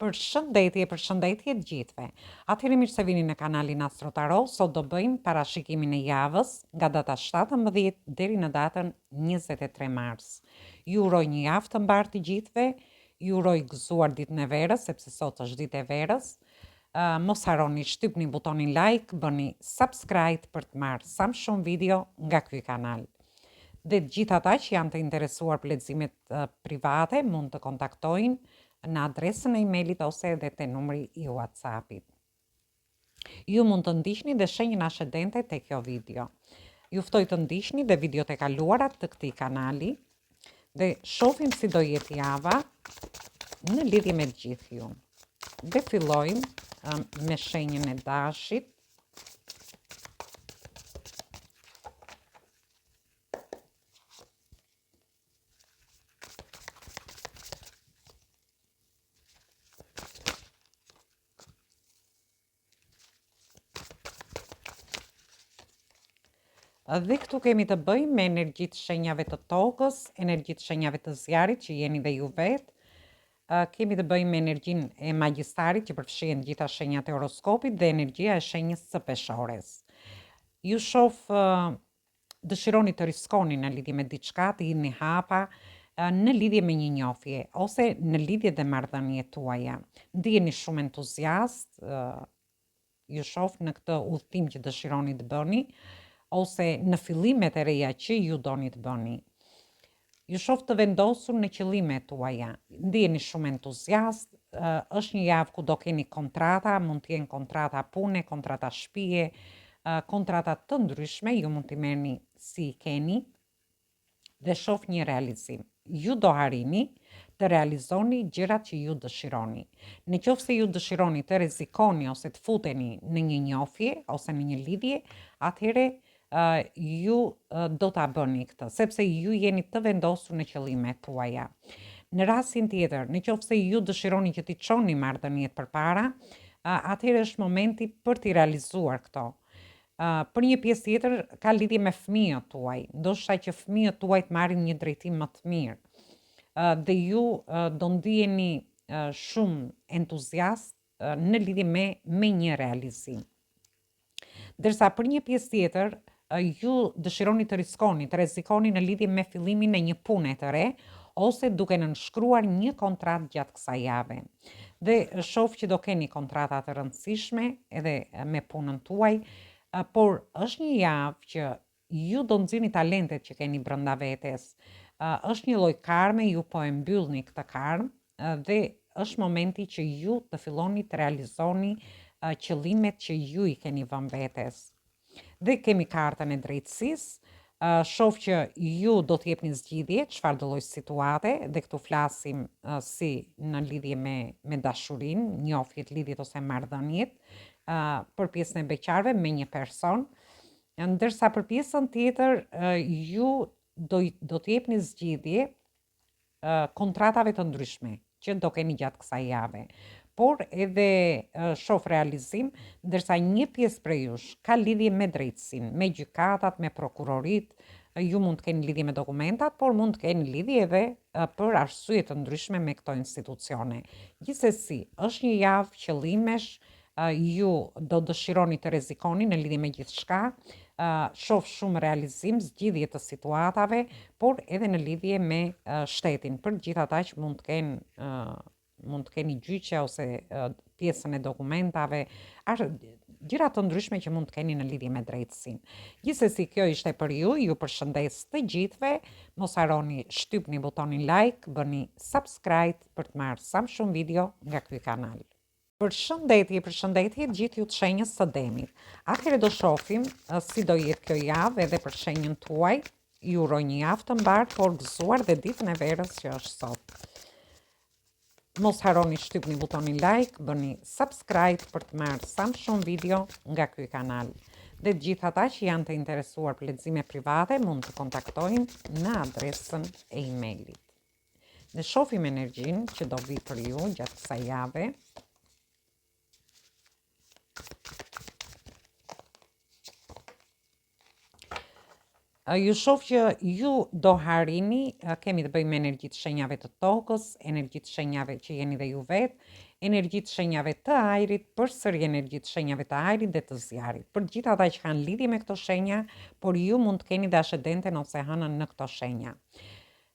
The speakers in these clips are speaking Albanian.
Përshëndetje të gjithëve. Atëherë mirë se vini në kanalin Astro Tarot. Sot do bëjmë parashikimin e javës nga data 17 deri në datën 23 mars. Ju uroj një javë të mbarë të gjithëve. Ju uroj gëzuar ditën e verës, sepse sot është ditë e verës. Mos harroni shtypni butonin like, bëni subscribe për të marrë sa më shumë video nga ky kanal. Dhe gjithë ata që janë të interesuar për leximet private mund të kontaktojnë në adresën e emailit ose edhe te numri i WhatsAppit. Ju mund të ndiqni dhe shenjën ascendente te kjo video. Ju ftoj të ndiqni dhe videot e kaluara të këtij kanali dhe shohim si do jetë java në lidhje me gjithë ju. Dhe fillojmë me shenjën e dashit. Dhe këtu kemi të bëjmë me energjitë shenjave të tokës, energjitë shenjave të zjarit që jeni dhe ju vetë. Kemi të bëjmë me energjinë e magjistarit që përfshihen gjitha shenjat e horoskopit dhe energjia e shenjës së peshores. Ju shoh dëshironi të riskoni në lidhje me diçka, të jeni hapa në lidhje me një njohje ose në lidhje dhe marrëdhëniet tuaja. Ndiheni shumë entuziast, ju shoh në këtë udhtim që dëshironi të bëni ose në fillimet e reja që ju doni të bëni. Ju shoh të vendosur në qëllimet tuaja, ndiheni shumë entuziast, është një javë ku do keni kontrata, mund të jenë kontrata pune, kontrata shtëpie, kontrata të ndryshme, ju mund t'i merrni si i keni dhe shoh një realizim. Ju do harini të realizoni gjërat që ju dëshironi. Në qoftë se ju dëshironi të rrezikoni ose të futeni në një njohje ose në një lidhje, atëherë ju do ta bëni këtë, sepse ju jeni të vendosur në qëllimet tuaja. Në rastin tjetër, në qoftë se ju dëshironi që t'i çoni marrëdhëniet përpara, atëherë është momenti për t'i realizuar këto. Për një pjesë tjetër ka lidhje me fëmijët tuaj, ndoshta që fëmijët tuaj të marrin një drejtim më të mirë. Dhe ju do ndiheni shumë entuziast në lidhje me një realizim. Ndërsa për një pjesë tjetër, ju dëshironi të riskoni, të rrezikoni në lidhje me fillimin e një pune të re, ose duke nënshkruar një kontratë gjatë kësaj jave. Dhe shoh që do keni kontrata të rëndësishme edhe me punën tuaj, por është një javë që ju do nxjini talentet që keni brenda vetes. Është një lloj karme, ju po e mbyllni këtë karmë dhe është momenti që ju të filloni të realizoni qëllimet që ju i keni vënë vetes. Dhe kemi kartën e drejtësisë, shoh që ju do t'jepni zgjidhje çfarë do lloj situate dhe këtu flasim si në lidhje me dashurinë, njohjet, lidhjet ose marrëdhëniet, për pjesën e beqarëve me një person, ndërsa për pjesën tjetër ju do t'jepni zgjidhje kontratave të ndryshme që do keni gjatë kësaj jave. Por edhe shoh realizim, ndërsa një pjesë prej jush ka lidhje me drejtësinë, me gjykatat, me prokurorit, ju mund të keni lidhje me dokumentat, por mund të keni lidhje edhe për arsye të ndryshme me këto institucione. Gjithsesi, është një javë qëllimesh, ju do dëshironi të rrezikoni në lidhje me gjithçka, shoh shumë realizim, zgjidhje të situatave, por edhe në lidhje me shtetin, për gjithë ata që mund të keni gjyqe ose pjesën e dokumentave, gjëra të ndryshme që mund të keni në lidhje me drejtësinë. Gjithsesi, kjo ishte për ju, ju përshëndes të gjithëve, mos harroni shtypni butonin like, bëni subscribe për të marrë sa më shumë video nga ky kanal. Përshëndetje gjithë ju të shenjës së Demit. Atëherë do shohim si do jetë kjo javë edhe për shenjën tuaj. Ju uroj një javë të mbarë, por gëzuar dhe ditën e verës që është sot. Mos harroni shtypni butonin like, bëni subscribe për të marrë sa më shumë video nga ky kanal. Dhe gjithë ata që janë të interesuar për lexime private mund të kontaktojnë në adresën e emailit. Ne shohim energjinë që do vi për ju gjatë kësaj jave. Ju shoh që ju do harini, kemi të bëjmë me energjitë shenjave të tokës, energjitë shenjave që jeni dhe ju vetë, energjitë shenjave të ajrit, përsëri energjitë shenjave të ajrit dhe të zjarit. Për gjithë ata që kanë lidhje me këto shenja, por ju mund të keni dhe ascendenten ose hënën në këto shenja.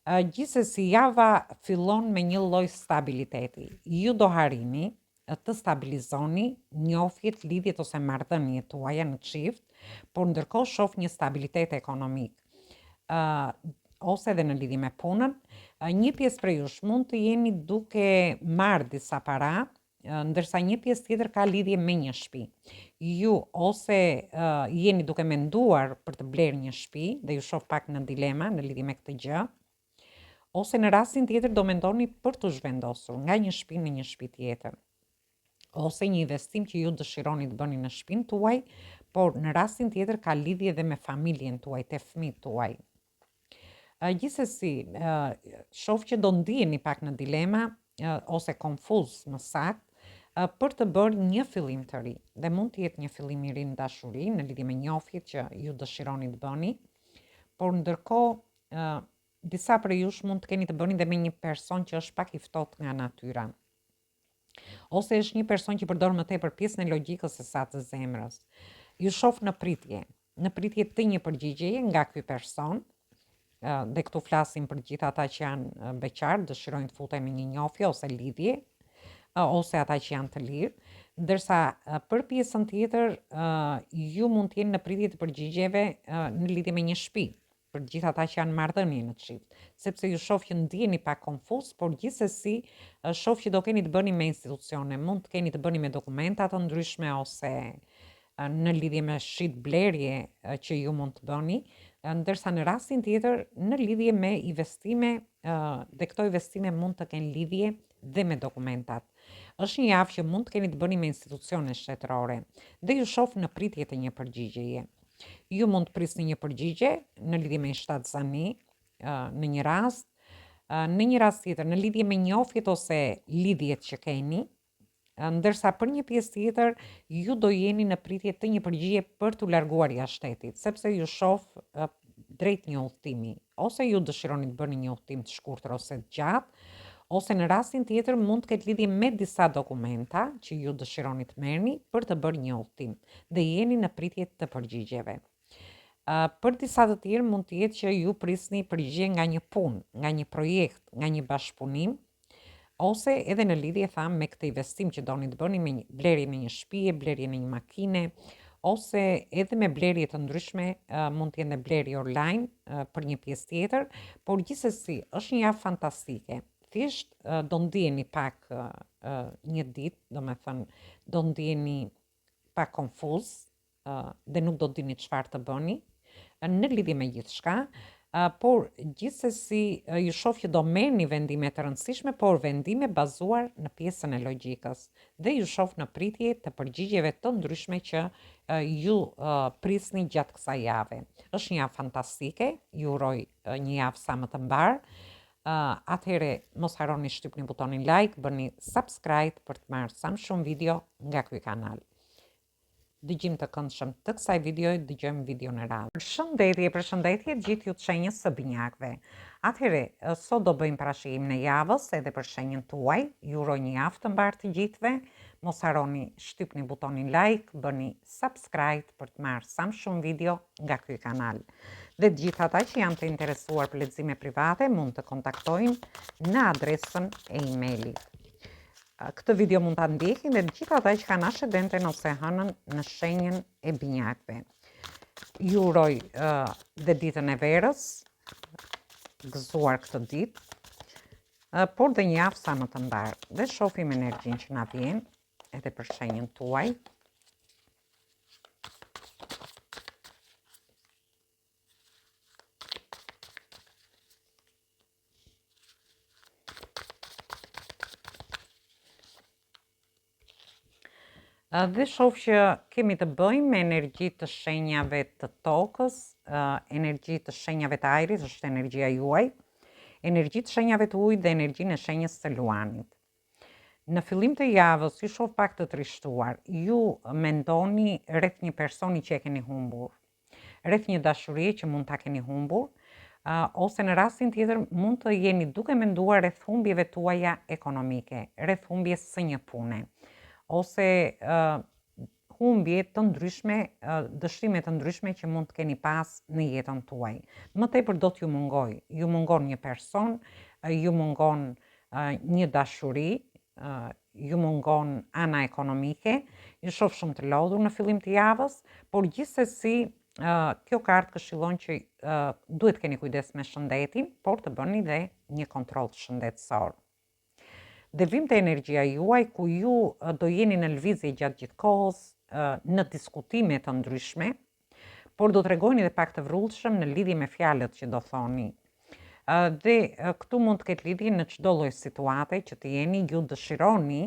Gjithsesi java fillon me një lloj stabiliteti. Ju do harrini të stabilizoni njofjet, lidhjet ose marrëdhëniet tuaja në çift, por ndërkohë shoh një stabilitet ekonomik. Ose edhe në lidhje me punën, një pjesë prej jush mund të jeni duke marrë disa para, ndërsa një pjesë tjetër ka lidhje me një shtëpi. Ju ose jeni duke menduar për të blerë një shtëpi dhe ju shoh pak në dilema në lidhje me këtë gjë, ose në rastin tjetër do mendoni për të zhvendosur nga një shtëpi në një shtëpi tjetër, ose një investim që ju dëshironi të bëni në shtëpinë tuaj, por në rastin tjetër ka lidhje edhe me familjen tuaj, te fëmijët tuaj. Gjithsesi, shoh që do ndiheni pak në dilema ose konfuz më saktë, për të bërë një fillim të ri. Dhe mund të jetë një fillim i ri në dashuri, në lidhje me njofjet që ju dëshironi të bëni, por ndërkohë disa prej jush mund të keni të bëni dhe me një person që është pak i ftohtë nga natyra. Ose është një person që përdor më tepër pjesën e logjikës se sa të zemrës. Ju shoh në pritje të një përgjigjeje nga ky person, dhe këtu flasim për gjithë ata që janë beqar, dëshirojnë të futen në një njofje ose lidhje, ose ata që janë të lirë, ndërsa për pjesën tjetër ju mund të jeni në pritje të përgjigjeve në lidhje me një shtëpi, për gjithë ata që janë marrëdhënie në çift, sepse ju shoh që ndiheni pak konfuz, por gjithsesi shoh që do keni të bëni me institucione, mund të keni të bëni me dokumenta të ndryshme ose në lidhje me shit blerje që ju mund të bëni, ndërsa në rastin tjetër në lidhje me investime, dhe këto investime mund të kenë lidhje dhe me dokumentat. Është një javë që mund të keni të bëni me institucione shtetërore dhe ju shoh në pritje të një përgjigjeje. Ju mund të prisni një përgjigje në lidhje me shtatzani, në një rast, në një rast tjetër në lidhje me njofjet ose lidhjet që keni, ndërsa për një pjesë tjetër ju do jeni në pritje të një përgjigje për t'u larguar jashtë shtetit, sepse ju shoh drejt një udhtimi, ose ju dëshironi të bëni një udhtim të shkurtër ose të gjatë, ose në rastin tjetër mund të ketë lidhje me disa dokumenta që ju dëshironi të merrni për të bërë një udhtim dhe jeni në pritje të përgjigjeve. Për disa të tjerë mund të jetë që ju prisni përgjigje nga një punë, nga një projekt, nga një bashkëpunim, ose edhe në lidhje me këtë investim që doni të bëni me blerje me një shtëpi, blerje me një makine, ose edhe me blerje të ndryshme, mund të jenë blerje online për një pjesë tjetër, por gjithsesi është një javë fantastike. Thjesht do ndiheni pak një ditë, domethënë do ndiheni pak konfuz dhe nuk do dini çfarë të bëni në lidhje me gjithçka, por gjithsesi ju shoh që do merrni vendime të rëndësishme, por vendime bazuar në pjesën e logjikës dhe ju shoh në pritje të përgjigjeve të ndryshme që ju prisni gjatë kësaj jave. Është një javë fantastike, ju uroj një javë sa më të mbar. Atëherë mos harroni shtypni butonin like, bëni subscribe për të marrë sa më shumë video nga ky kanal. Dëgjim të këndshëm të kësaj video, dëgjojmë video në radhë. Përshëndetje gjithë ju të shenjës së binjakëve. Atëherë, sot do bëjmë parashikim në javës edhe për shenjën tuaj. Ju uroj një javë të mbarë të gjithëve. Mos harroni shtypni butonin like, bëni subscribe për të marrë sa më shumë video nga ky kanal. Dhe të gjithë ata që janë të interesuar për lexime private mund të kontaktojnë në adresën e emailit. Këtë video mund ta ndjekin dhe të gjithë ata që kanë ascendenten ose hënën në shenjën e binjakëve. Ju uroj dhe ditën e verës, gëzuar këtë ditë, por dhe një javë sa më të mbarë. Dhe shohim energjinë që na vjen edhe për shenjën tuaj. Dhe shoh që kemi të bëjmë me energji të shenjave të tokës, energji të shenjave të ajrit, është energjia juaj, energji të shenjave të ujit dhe energjinë e shenjës së luanit. Në fillim të javës ju shoh pak të trishtuar, ju mendoni rreth një personi që e keni humbur, rreth një dashurie që mund ta keni humbur, ose në rastin tjetër mund të jeni duke menduar rreth humbjeve tuaja ekonomike, rreth humbjes së një pune, ose humbje të ndryshme, dëshime të ndryshme që mund të keni pas në jetën tuaj. Më tepër do t'ju mungoj, ju mungon një person, ju mungon një dashuri, ju mungon ana ekonomike, ju shoh shumë të lodhur në fillim të javës, por gjithsesi kjo kartë këshillon që duhet keni kujdes me shëndetin, por të bëni dhe një kontroll shëndetësor. Devim të energjia juaj, ku ju do jeni në lëvizje gjatë gjithë kohës, në diskutime të ndryshme, por do të regojni dhe pak të vrullshëm në lidhje me fjalët që do thoni. Dhe këtu mund të ketë lidhje në çdo lloj situate që të jeni, ju dëshironi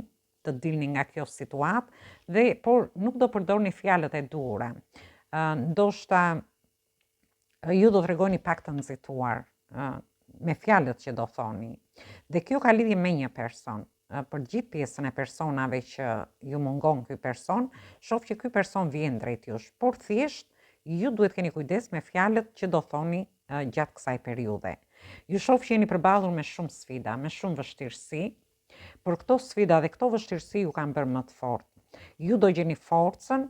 të dilni nga kjo situatë, por nuk do përdorni fjalët e duhura. Ndoshta ju do të regojni pak të nxituar me fjalët që do thoni. Dhe kjo ka lidhje me një person. Për gjithë pjesën e personave që ju mungon ky person, shoh që ky person vjen drejt jush, por thjesht ju duhet keni kujdes me fjalët që do thoni gjatë kësaj periudhe. Ju shoh që jeni përballur me shumë sfida, me shumë vështirësi, por këto sfida dhe këto vështirësi ju kanë bërë më të fortë. Ju do gjeni forcën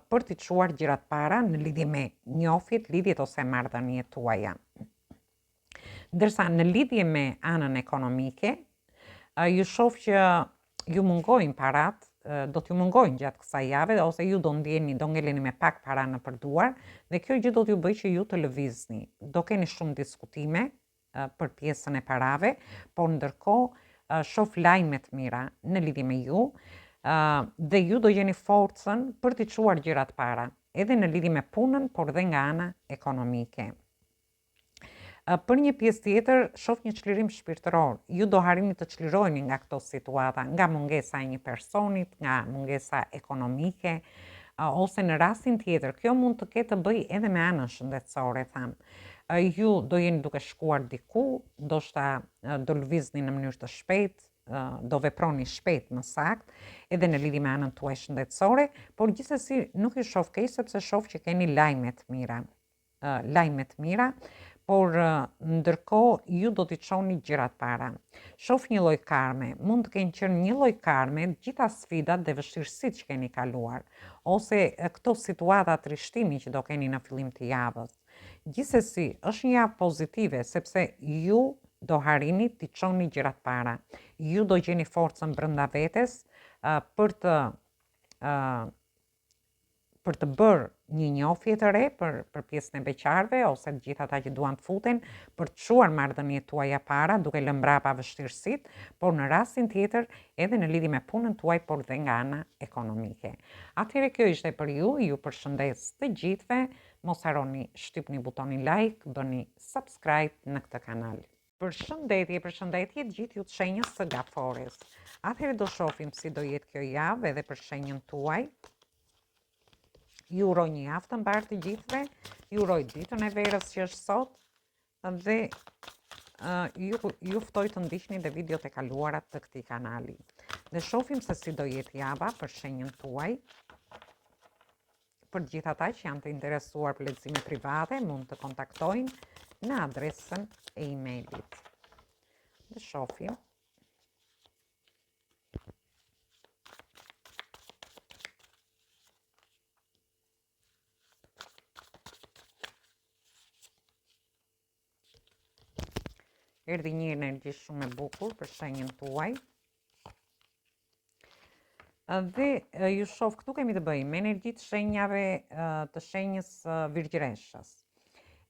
për t'i çuar gjërat para në lidhje me njofjet, lidhjet ose marrëdhëniet tuaja. Ndërsa në lidhje me anën ekonomike, ju shoh që ju mungojnë parat, do t'ju mungojnë gjatë kësaj jave, ose ju do ngeleni me pak para në përduar, dhe kjo gjë do t'ju bëj që ju të lëvizni. Do keni shumë diskutime për pjesën e parave, por ndërkohë shoh lajme të mira në lidhje me ju, dhe ju do gjeni forcën për t'i çuar gjërat para, edhe në lidhje me punën, por dhe nga ana ekonomike. Për një pjesë tjetër, shoh një çlirim shpirtëror. Ju do harrini të çliroheni nga këto situata, nga mungesa e një personit, nga mungesa ekonomike, ose në rastin tjetër, kjo mund të ketë të bëjë edhe me anën shëndetësore, tham. Ju do jeni duke shkuar diku, ndoshta do lëvizni në mënyrë të shpejtë, do veproni shpejt më saktë, edhe në lidhje me anën tuaj shëndetësore, por gjithsesi nuk ju shoh keq sepse shoh që keni lajme të mira. Lajme të mira, por ndërkohë ju do t'i çoni gjërat para. Shoh një lloj karme, mund të kenë qenë një lloj karme gjitha sfidat dhe vështirësitë që keni kaluar, ose këto situata trishtimi që do keni në fillim të javës. Gjithsesi, është një javë pozitive sepse ju do harrini t'i çoni gjërat para. Ju do gjeni forcën brenda vetes për të bërë një njofje të re për pjesën e beqarve, ose të gjithë ata që duan të futen, për të çuar marrëdhëniet tuaja para, duke lënë mbrapa vështirësitë, por në rastin tjetër edhe në lidhje me punën tuaj, por dhe nga ana ekonomike. Atëherë kjo ishte për ju përshëndes të gjithëve, mos harroni shtypni butonin like, bëni subscribe në këtë kanal. Përshëndetje të gjithë ju të shenjës së Gafores. Atëherë do shohim si do jetë kjo javë edhe për shenjën tuaj. Ju uroj një javë të mbarë të gjithëve, ju uroj ditën e verës që është sot, dhe ju ftoj të ndiqni dhe videot e kaluara të këtij kanali. Dhe shohim se si do jetë java për shenjën tuaj. Për gjithë ata që janë të interesuar për lexime private, mund të kontaktojnë në adresën e emailit. Dhe shohim. Erdhi një energji shumë e bukur për shenjën tuaj. Dhe ju shoh këtu kemi të bëjmë me energji të shenjave të shenjës Virgjëreshës.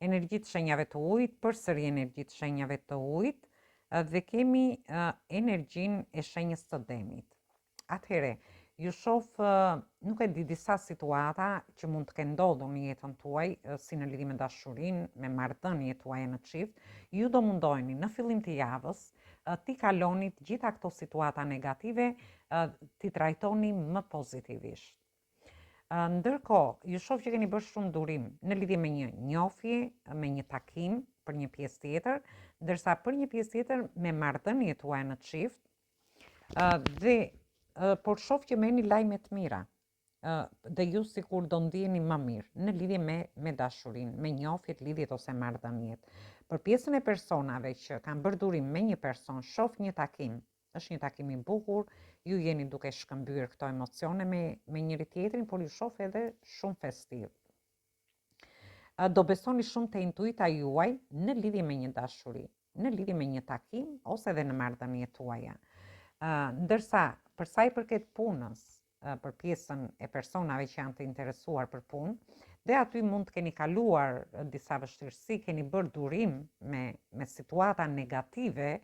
Energji të shenjave të ujit, përsëri energji të shenjave të ujit, dhe kemi energjinë e shenjës të Demit. Atëherë, ju shoh nuk e di disa situata që mund të kenë ndodhur në jetën tuaj, si në lidhje me dashurinë, me marrëdhëniet tuaja në çift, ju do mundoheni në fillim të javës ti kaloni të gjitha këto situata negative, ti trajtoni më pozitivisht. Ndërkohë, ju shoh që keni bërë shumë durim në lidhje me një njofje, me një takim për një pjesë tjetër, ndërsa për një pjesë tjetër me marrëdhëniet tuaja në çift, por shoh që merrni lajme të mira. dhe ju sikur do ndjeni më mirë në lidhje me dashurinë, me njohjet, lidhjet ose marrëdhëniet. Për pjesën e personave që kanë bërë durim me një person, shoh një takim, është një takim i bukur, ju jeni duke shkëmbyer këto emocione me njëri tjetrin, por ju shoh edhe shumë festiv. Do besoni shumë te intuita juaj në lidhje me një dashuri, në lidhje me një takim ose edhe në marrëdhëniet tuaja. Ndërsa për sa i përket punës, për pjesën e personave që janë të interesuar për punë, dhe aty mund të keni kaluar disa vështirësi, keni bërë durim me situata negative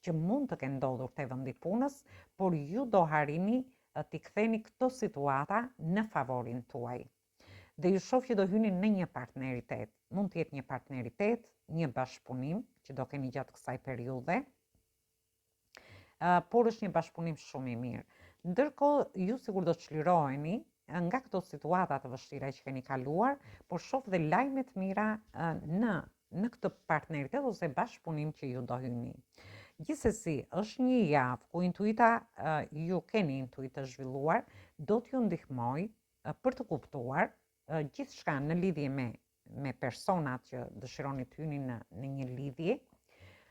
që mund të kenë ndodhur te vendi punës, por ju do harini t'i ktheni këto situata në favorin tuaj. Dhe ju shoh që do hyni në një partneritet. Mund të jetë një partneritet, një bashkëpunim që do keni gjatë kësaj periudhe, por është një bashkëpunim shumë i mirë. Ndërkohë, ju sigur do të çliroheni nga këto situata të vështira që keni kaluar, por shoh dhe lajme të mira në këtë partneritet ose bashkëpunim që ju do hyni. Gjithsesi, është një javë ku intuita, ju keni intuitë të zhvilluar, do t'ju ndihmoj për të kuptuar gjithçka në lidhje me personat që dëshironi të hyni në një lidhje,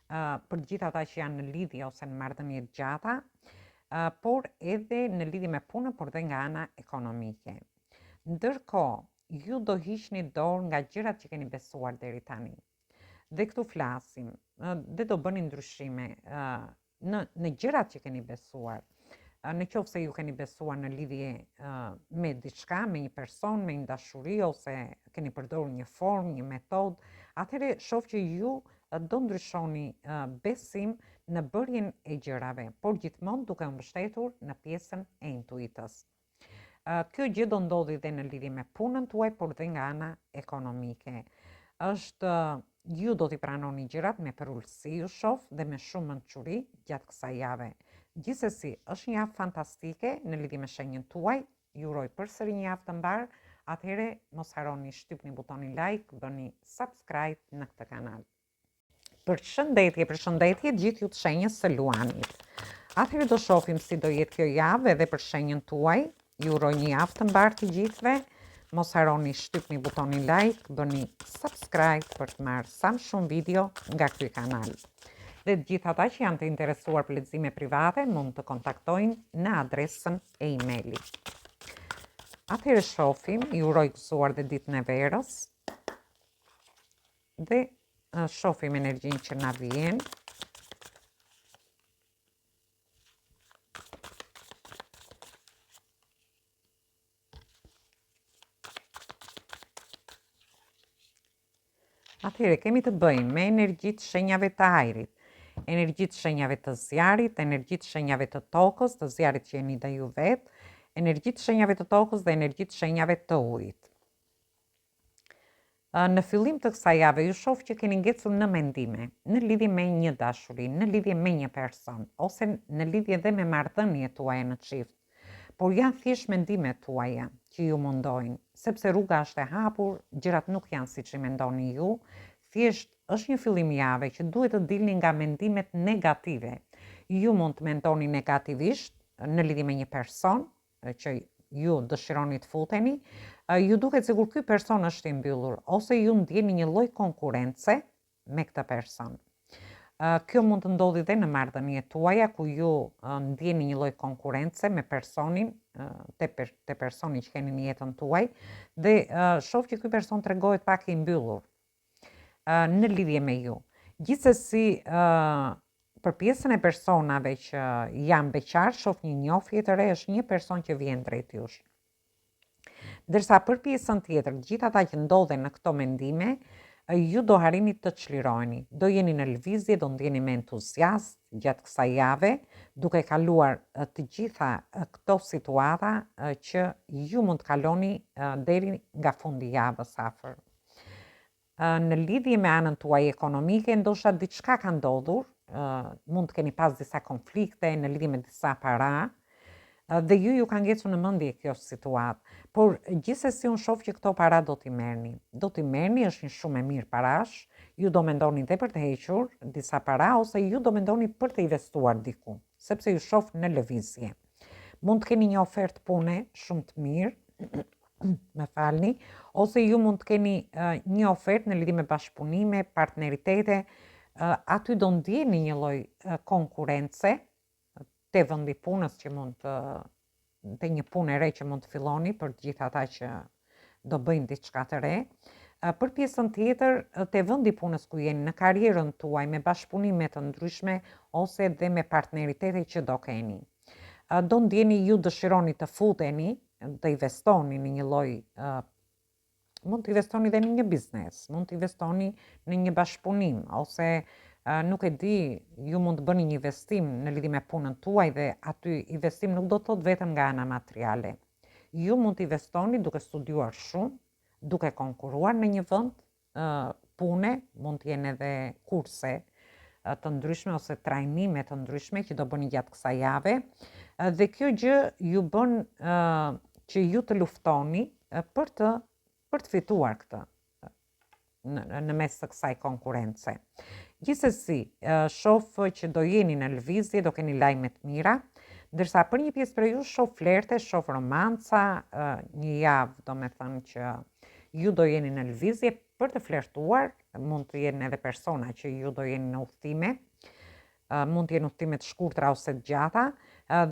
për gjithë ata që janë në lidhje ose në marrëdhënie të gjata, por edhe në lidhje me punën, por dhe nga ana ekonomike. Ndërkohë, ju do hiqni dorë nga gjërat që keni besuar deri tani. Dhe këtu flasim, dhe do bëni ndryshime në gjërat që keni besuar. Në qoftë se ju keni besuar në lidhje me diçka, me një person, me një dashuri, ose keni përdorur një formë, një metodë, atëherë shoh që ju do ndryshoni besim në bërjen e gjërave, por gjithmonë duke u mbështetur në pjesën e intuitës. Kjo gjë do ndodhi dhe në lidhje me punën tuaj, por dhe nga ana ekonomike. Ju do t'i pranoni gjërat me përullësi, ju shoh, dhe me shumë mençuri gjatë kësaj jave. Gjithsesi, është një javë fantastike në lidhje me shenjën tuaj. Ju uroj përsëri një javë të mbar. Atëherë mos harroni shtypni butonin like, bëni subscribe në këtë kanal. Përshëndetje gjithë ju të shenjës së Luanit. Atëherë do shohim si do jetë kjo javë edhe për shenjën tuaj. Ju uroj një javë të mbar të gjithëve. Mos harroni shtypni butonin like, bëni subscribe për të marrë sa më shumë video nga ky kanal. Dhe të gjithë ata që janë të interesuar për lexime private mund të kontaktojnë në adresën e email-it. Atëherë shohim, ju uroj gëzuar dhe ditën e verës. Dhe shohim energjinë që na vjen. Atëherë kemi të bëjmë me energjitë shenjave të ajrit, energjitë shenjave të zjarit, energjitë shenjave të tokës, të zjarit që jeni dhe ju vetë, energjitë shenjave të tokës dhe energjitë shenjave të ujit. Në fillim të kësaj jave ju shoh që keni ngecur në mendime, në lidhje me një dashuri, në lidhje me një person, ose në lidhje dhe me marrëdhëniet tuaja në çift. Por janë thjesht mendimet tuaja që ju mundojnë, sepse rruga është e hapur, gjërat nuk janë siç i mendoni ju, thjesht është një fillim jave që duhet të dilni nga mendimet negative. Ju mund të mendoni negativisht në lidhje me një person që ju dëshironi të futeni, ju duket sikur ky person është i mbyllur, ose ju ndjeni një lloj konkurrence me këtë person. Kjo mund të ndodhi dhe në marrëdhëniet tuaja, ku ju ndjeni një lloj konkurrence me personin, te personi që keni në jetën tuaj, dhe shoh që ky person tregohet pak i mbyllur në lidhje me ju. Gjithsesi, për pjesën e personave që janë beqar, shoh një njohje të re, është një person që vjen drejt jush. Ndërsa për pjesën tjetër, gjithë ata që ndodhen në këto mendime, ju do harini të çliroheni, do jeni në lëvizje, do ndjeni me entuziazm gjatë kësaj jave, duke kaluar të gjitha këto situata që ju mund të kaloni deri nga fundi javës afër. Në lidhje me anën tuaj ekonomike, ndoshta diçka ka ndodhur, mund të keni pas disa konflikte në lidhje me disa para, dhe ju ka ngecur në mendje kjo situatë, por gjithsesi unë shoh që këto para do t'i merrni. Do t'i merrni, është një shumë e mirë parash, ju do mendoni dhe për të hequr disa para, ose ju do mendoni për të investuar diku, sepse ju shoh në lëvizje. Mund të keni një ofertë pune shumë të mirë, me falni, ose ju mund të keni një ofertë në lidhje me bashkëpunime, partneritete, aty do ndjeni një lloj konkurrence te vendi punës që mund te një punë e re që mund të filloni për të gjithë ata që do bëjnë diçka të re. Për pjesën tjetër, te vendi punës ku jeni, në karrierën tuaj, me bashkëpunime të ndryshme ose dhe me partneritete që do keni. Do ndjeni ju dëshironi të futeni, të investoni në një lloj, mund të investoni dhe në një biznes, mund të investoni në një bashkëpunim, ose nuk e di, ju mund të bëni një investim në lidhje me punën tuaj dhe aty investim nuk do të thotë vetëm nga ana materiale. Ju mund të investoni duke studiuar shumë, duke konkuruar në një vend pune, mund të jenë edhe kurse të ndryshme ose trajnime të ndryshme që do bëni gjatë kësaj jave, dhe kjo gjë ju bën që ju të luftoni për të fituar këtë në mes të kësaj konkurrence. Gjithsesi, shoh që do jeni në lëvizje, do keni lajme të mira, ndërsa për një pjesë për ju shoh flerte, shoh romanca, një javë domethënë që ju do jeni në lëvizje për të flertuar, mund të jenë edhe persona që ju do jeni në udhëtime, mund të jenë udhëtime të shkurtra ose të gjata,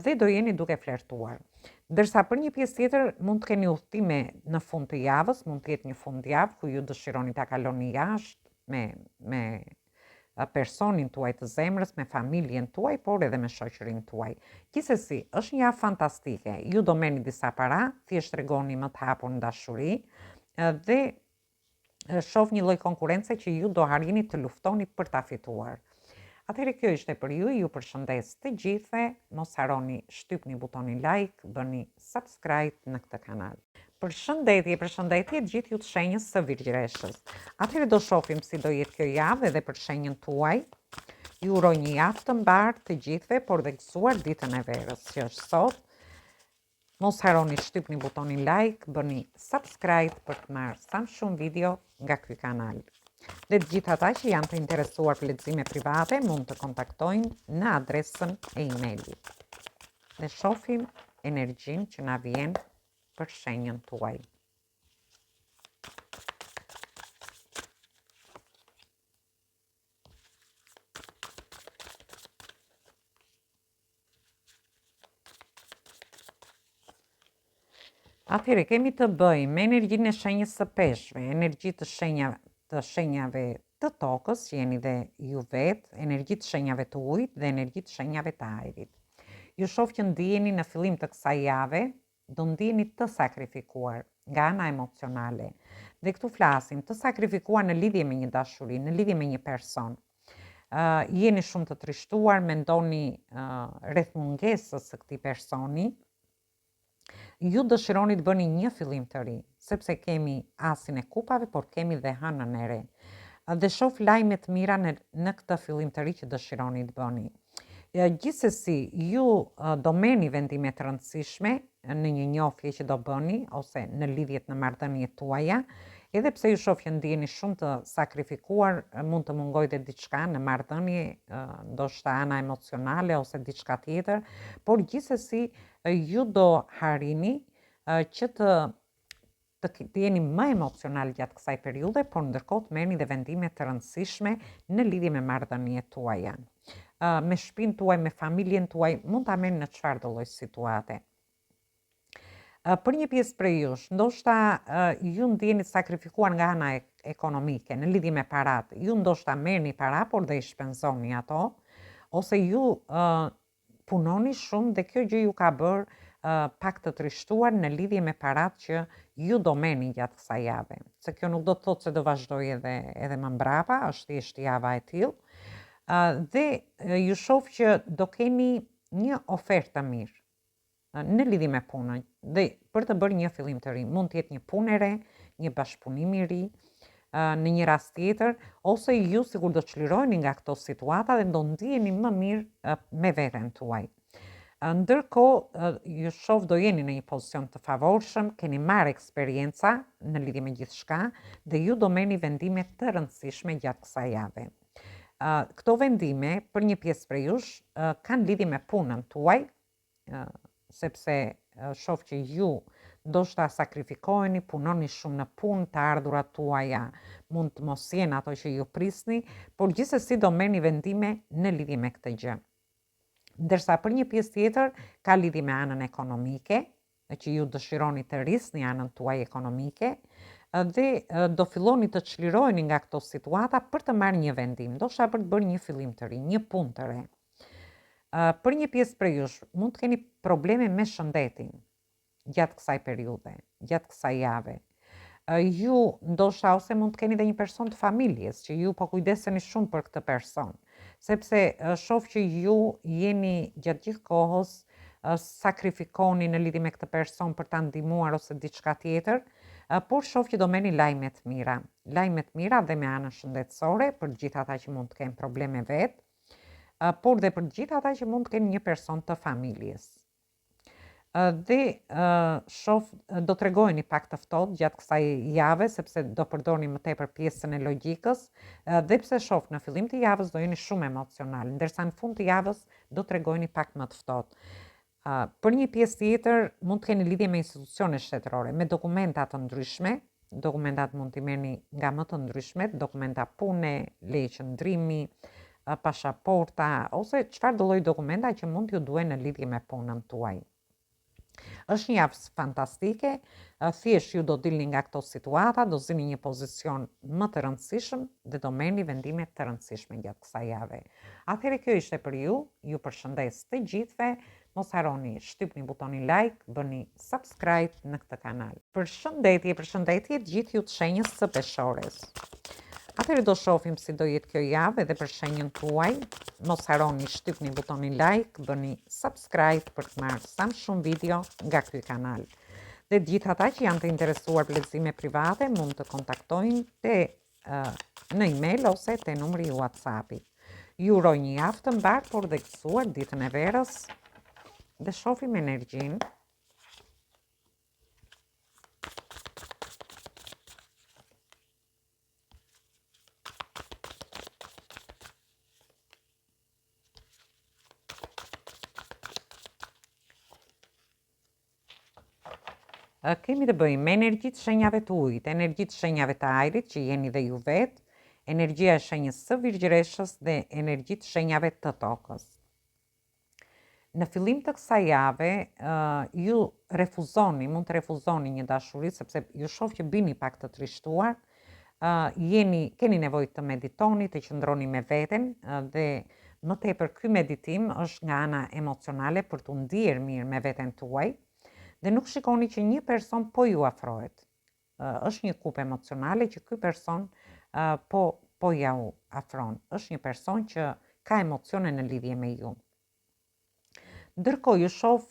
dhe do jeni duke flertuar. Ndërsa për një pjesë tjetër mund të keni udhëtime në fund të javës, mund të jetë një fundjavë ku ju dëshironi ta kaloni jashtë me personin tuaj të zemrës, me familjen tuaj, por edhe me shoqërinë tuaj. Gjithsesi, është një javë fantastike. Ju do merrni disa para, thjesht tregoni më të hapur në dashuri, dhe shoh një lloj konkurrence që ju do harrini të luftoni për ta fituar. Atëherë kjo ishte për ju, ju përshëndes të gjithëve, mos harroni shtypni butonin like, bëni subscribe në këtë kanal. Përshëndetje të gjithë ju të shenjës së Virgjëreshës. Atëherë do shohim si do jetë kjo javë edhe për shenjën tuaj. Ju uroj një javë të mbarë të gjithëve, por dhe gëzuar ditën e verës që është sot. Mos harroni shtypni butonin like, bëni subscribe për të marrë sa më shumë video nga ky kanal. Dhe të gjithë ata që janë të interesuar për lexime private mund të kontaktojnë në adresën e emailit. Dhe shohim energjinë që na vjen për shenjën tuaj. Atëherë kemi të bëjmë me energjinë e shenjës së peshqve, energji të shenjave të tokës, që jeni dhe ju vetë, energji të shenjave të ujit dhe energji të shenjave të ajrit. Ju shoh që ndiheni në fillim të kësaj jave, do ndiheni të sakrifikuar nga ana emocionale. Dhe këtu flasim të sakrifikuar në lidhje me një dashuri, në lidhje me një person. Jeni shumë të trishtuar, mendoni rreth mungesës së këtij personi. Ju dëshironi të bëni një fillim të ri, sepse kemi asin e kupave, por kemi dhe hënën e re. Dhe shoh lajme të mira në këtë fillim të ri që dëshironi të bëni. Gjithsesi, ju do merrni vendime të rëndësishme në një njohje që do bëni ose në lidhjet në marrëdhëniet tuaja, edhe pse ju shoh që ndiheni shumë të sakrifikuar, mund të mungojë dhe diçka në marrëdhënie, ndoshta ana emocionale ose diçka tjetër, por gjithsesi ju do harrini që të jeni më emocional gjatë kësaj periudhe, por ndërkohë të merrni dhe vendime të rëndësishme në lidhje me marrëdhëniet tuaja. Me shtëpinë tuaj, me familjen tuaj, mund ta merrni në çfarëdo lloj situate. Për një pjesë prej jush, ndoshta ju ndiheni të sakrifikuar nga ana ekonomike, në lidhje me paratë. Ju ndoshta merrni para, por dhe i shpenzoni ato, ose ju punoni shumë dhe kjo gjë ju ka bërë pak të trishtuar në lidhje me paratë që ju do merrni gjatë kësaj jave. Se kjo nuk do të thotë se do vazhdojë edhe më mbrapa, është thjesht java e tillë. Dhe ju shoh që do keni një ofertë të mirë në lidhje me punën dhe për të bërë një fillim të ri. Mund të jetë një punë e re, një bashkëpunim i ri, në një rast tjetër, ose ju sikur do çliroheni nga këto situata dhe do ndiheni më mirë me veten tuaj. Ndërkohë, ju shoh do jeni në një pozicion të favorshëm, keni marrë eksperjenca në lidhje me gjithçka dhe ju do merrni vendime të rëndësishme gjatë kësaj jave. Këto vendime, për një pjesë prej jush, kanë lidhje me punën tuaj, sepse shoh që ju ndoshta sakrifikoheni, punoni shumë në punë, të ardhurat tuaja mund të mos jenë ato që ju prisni, por gjithsesi do merrni vendime në lidhje me këtë gjë. Ndërsa për një pjesë tjetër ka lidhje me anën ekonomike, që ju dëshironi të rrisni anën tuaj ekonomike dhe do filloni të çliroheni nga këto situata për të marrë një vendim, ndoshta për të bërë një fillim të ri, një punë të re. Për një pjesë prej jush, mund të keni probleme me shëndetin gjatë kësaj periudhe, gjatë kësaj jave. Ju ndoshta ose mund të keni dhe një person të familjes që ju po kujdeseni shumë për këtë person, sepse shoh që ju jeni gjatë gjithë kohës sakrifikoni në lidhje me këtë person për ta ndihmuar ose diçka tjetër, por shoh që do merrni lajme të mira. Lajme të mira dhe me anën shëndetësore për të gjithë ata që mund të kenë probleme vetë, por dhe për të gjithë ata që mund të kenë një person të familjes. Dhe shoh do t'rregojeni pak të ftohtë gjatë kësaj jave, sepse do përdorni më tepër pjesën e logjikës, dhe pse shoh në fillim të javës do jeni shumë emocional, ndërsa në fund të javës do t'rregojeni pak më të ftohtë. Për një pjesë tjetër mund të keni lidhje me institucione shtetërore, me dokumenta të ndryshme. Dokumentat mund t'i merrni nga më të ndryshmet, dokumenta pune, leje qëndrimi, pasaporta ose çfarëdo lloj dokumenta që mund t'ju duhen në lidhje me punën tuaj. Është një javë fantastike, thjesht ju do dilni nga këto situata, do zini një pozicion më të rëndësishëm dhe do merrni vendime të rëndësishme gjatë kësaj jave. Atëherë kjo ishte për ju përshëndes të gjithëve. Mos harroni, shtypni butonin like, bëni subscribe në këtë kanal. Përshëndetje të gjithë ju të shenjës së peshores. Atëherë do shohim si do jetë kjo javë edhe për shenjën tuaj. Mos harroni, shtypni butonin like, bëni subscribe për të marrë sa më shumë video nga ky kanal. Dhe gjithë ata që janë të interesuar për lehtësime private mund të kontaktojnë në email ose te numri i WhatsApp-it. Ju uroj një javë të mbarë, por dhe gëzuar ditën e verës. Dhe shohim energjinë. Kemi të bëjmë me energjitë shenjave të ujit, energjitë shenjave të ajrit që jeni dhe ju vetë, energjia e shenjës së Virgjëreshës dhe energjitë shenjave të tokës. Në fillim të kësaj jave, ju mund të refuzoni një dashuri, sepse ju shoh që bini pak të trishtuar, keni nevojë të meditoni, të qëndroni me veten dhe më tepër ky meditim është nga ana emocionale për t'u ndier mirë me veten tuaj dhe nuk shikoni që një person po ju afrohet. Është një kupë emocionale që ky person po ja u afron. Është një person që ka emocione në lidhje me ju. Ndërkohë ju shoh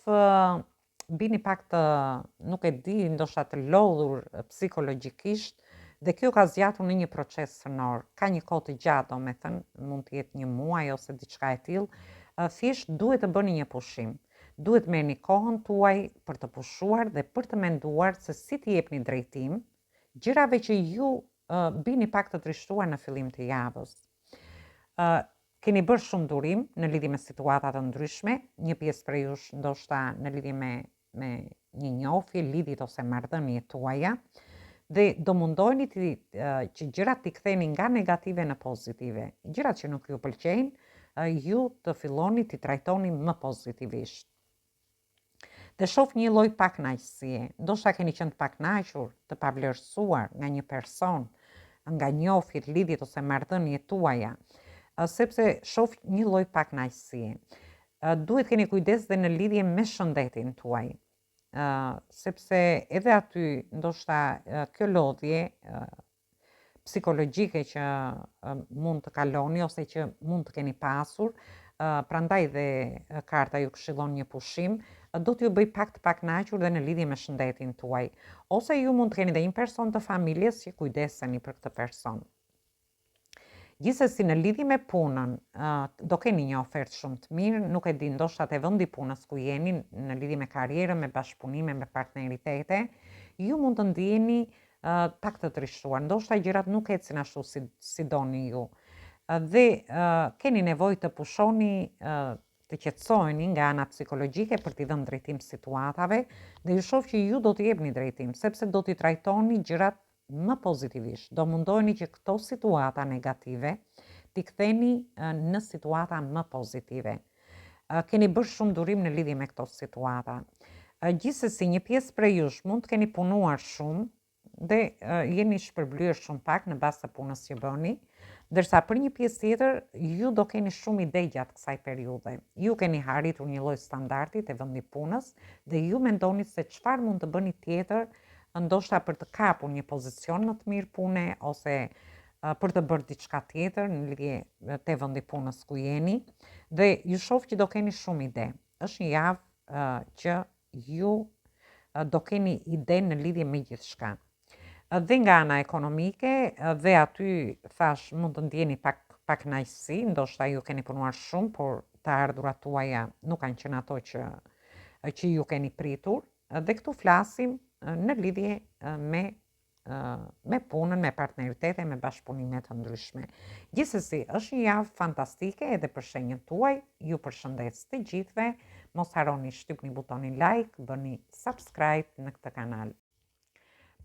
bini pak të, nuk e di, ndoshta të lodhur psikologjikisht dhe kjo ka zgjatur në një proces sënor. Ka një kohë të gjatë, domethënë, mund të jetë një muaj ose diçka e tillë. Thjesht duhet të bëni një pushim. Duhet merrni kohën tuaj për të pushuar dhe për të menduar se si t'i jepni drejtim gjërave që ju bini pak të trishtuar në fillim të javës. Keni bërë shumë durim në lidhje me situata të ndryshme, një pjesë prej jush ndoshta në lidhje me një njohje, lidhjet ose marrëdhëniet tuaja, dhe do mundoheni që gjërat t'i ktheni nga negative në pozitive. Gjërat që nuk ju pëlqejnë, ju të filloni t'i trajtoni më pozitivisht. Dhe shoh një lloj pakënaqësie. Ndoshta keni qenë të pakënaqur, të pavlerësuar nga një person, nga njohjet, lidhjet ose marrëdhëniet tuaja, sepse shoh një lloj pakënaqësie. Duhet keni kujdes dhe në lidhje me shëndetin tuaj, sepse edhe aty ndoshta kjo lodhje psikologjike që mund të kaloni ose që mund të keni pasur, prandaj dhe karta ju këshillon një pushim, do t'ju bëj pak të pakënaqur dhe në lidhje me shëndetin tuaj. Ose ju mund të keni dhe një person të familjes që kujdeseni për këtë person. Gjithsesi në lidhje me punën, do keni një ofertë shumë të mirë, nuk e di, ndoshta te vendi punës ku jeni, në lidhje me karrierën, me bashkëpunime, me partneritete, ju mund të ndiheni pak të trishtuar, ndoshta gjërat nuk ecin ashtu si doni ju. Dhe keni nevojë të pushoni të qetësoheni nga ana psikologjike për t'i dhënë drejtim situatave dhe ju shoh që ju do t'i jepni drejtim, sepse do t'i trajtoni gjërat më pozitivisht. Do mundoheni që këto situata negative t'i ktheni në situata më pozitive. Keni bërë shumë durim në lidhje me këto situata. Gjithsesi, një pjesë prej jush mund të keni punuar shumë dhe jeni shpërblyer shumë pak në bazë të punës që bëni, ndërsa për një pjesë tjetër ju do keni shumë ide gjatë kësaj periudhe. Ju keni arritur një lloj standardi të vendit punës dhe ju mendoni se çfarë mund të bëni tjetër, ndoshta për të kapur një pozicion më të mirë pune ose për të bërë diçka tjetër në lidhje te vendi punës ku jeni, dhe ju shoh që do keni shumë ide. Është një javë që ju do keni ide në lidhje me gjithçka. Dhe nga ana ekonomike, dhe aty thash mund të ndjeni pak kënaqësi, ndoshta ju keni punuar shumë, por të ardhurat tuaja nuk kanë qenë ato që ju keni pritur, dhe këtu flasim në lidhje me punën, me partneritete, me bashkëpunime të ndryshme. Gjithsesi, është një javë fantastike edhe për shenjën tuaj. Ju përshëndes të gjithëve. Mos harroni shtypni butonin like, bëni subscribe në këtë kanal.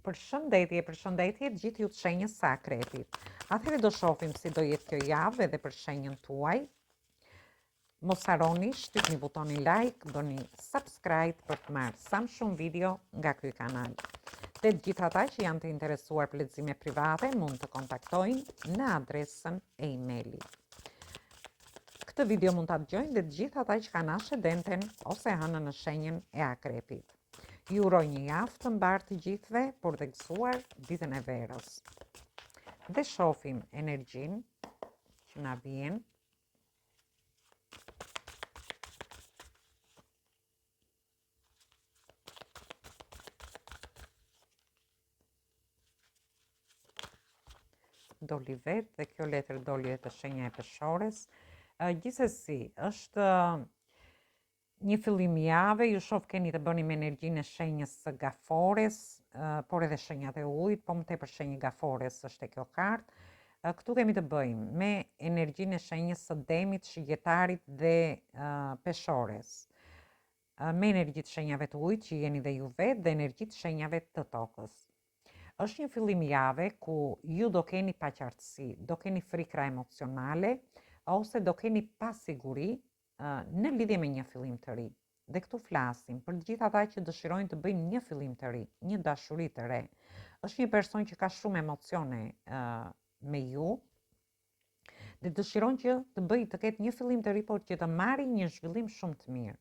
Përshëndetje të gjithë ju të shenjës së Akrepit. Atëherë do shohim si do jetë kjo javë edhe për shenjën tuaj. Mos harroni shtypni butonin like, bëni subscribe për të marrë sa më shumë video nga ky kanal. Dhe të gjithë ata që janë të interesuar për lexime private mund të kontaktojnë në adresën e emaili. Këtë video mund ta dëgjojnë dhe të gjithë ata që kanë ascendenten ose hënën në shenjën e Akrepit. Ju uroj një javë të mbarë të gjithëve, por të gëzuar ditën e verës. Dhe shohim energjinë që na vjen. Doli vetë dhe kjo letër doli të shenja e peshores. Gjithsesi, është një fillim jave, ju shoh keni të bëni me energjinë e shenjës së Gafores, por edhe shenjat e ujit, po më tepër shenjë Gafores është e kjo kartë. Këtu kemi të bëjmë me energjinë e shenjës së Demit, Shigetarit dhe Peshores. Me energjitë shenjave të ujit që jeni dhe ju vetë dhe energjitë shenjave të tokës. Është një fillim jave ku ju do keni paqartësi, do keni frikra emocionale ose do keni pasiguri në lidhje me një fillim të ri. Dhe këtu flasim për të gjithë ata që dëshirojnë të bëjnë një fillim të ri, një dashuri të re. Është një person që ka shumë emocione me ju dhe dëshiron që të ketë një fillim të ri, por që të marrë një zhvillim shumë të mirë.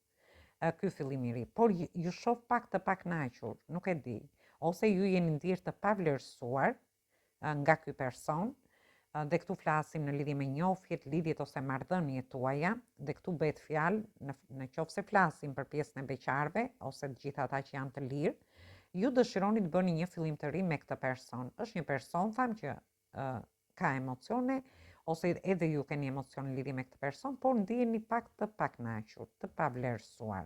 Ky fillim i ri, por ju shoh pak të pakënaqur, nuk e di. Ose ju jeni ndirë të pavlerësuar nga ky person, dhe këtu flasim në lidhje me njohjet, lidhjet ose marrëdhëniet tuaja, dhe këtu bëhet fjalë në qoftë se flasim për pjesën e beqarve ose të gjithë ata që janë të lirë, ju dëshironi të bëni një fillim të ri me këtë person. Është një person, tham, që ka emocione, ose edhe ju keni emocione në lidhje me këtë person, por ndiheni pak të pakënaqur, të pavlerësuar.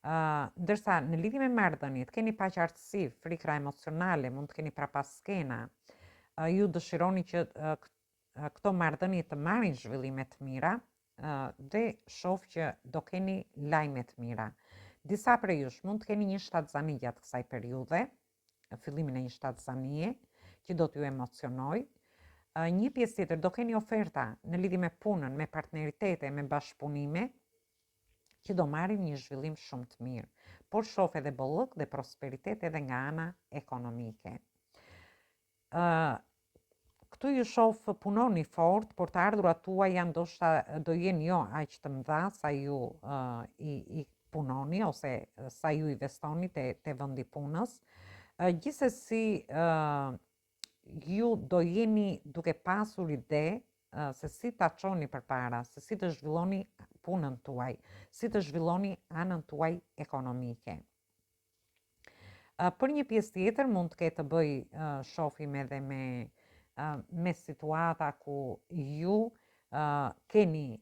Ndërsa në lidhje me marrëdhëniet keni paqartësi, frikra emocionale, mund të keni prapaskena, ju dëshironi që këto marrëdhënie të marrin zhvillime të mira, dhe shoh që do keni lajme të mira. Disa prej jush mund të keni një shtatzani gjatë kësaj periudhe, fillimin e një shtatzanie që do t'ju emocionoj. Një pjesë tjetër do keni oferta në lidhje me punën, me partneritete, me bashkëpunime, që do marrin një zhvillim shumë të mirë, por shoh edhe bollëk dhe prosperitet edhe nga ana ekonomike. Këtu ju shoh punoni fort, por të ardhurat tuaja ndoshta do jenë jo aq të mëdha sa ju i punoni ose sa ju investoni te vendi punës. Gjithsesi, ju do jeni duke pasur ide se si ta çoni përpara, se si të zhvilloni punën tuaj, si të zhvilloni anën tuaj ekonomike. Për një pjesë tjetër mund të ketë të bëj shohim edhe me situata ku ju keni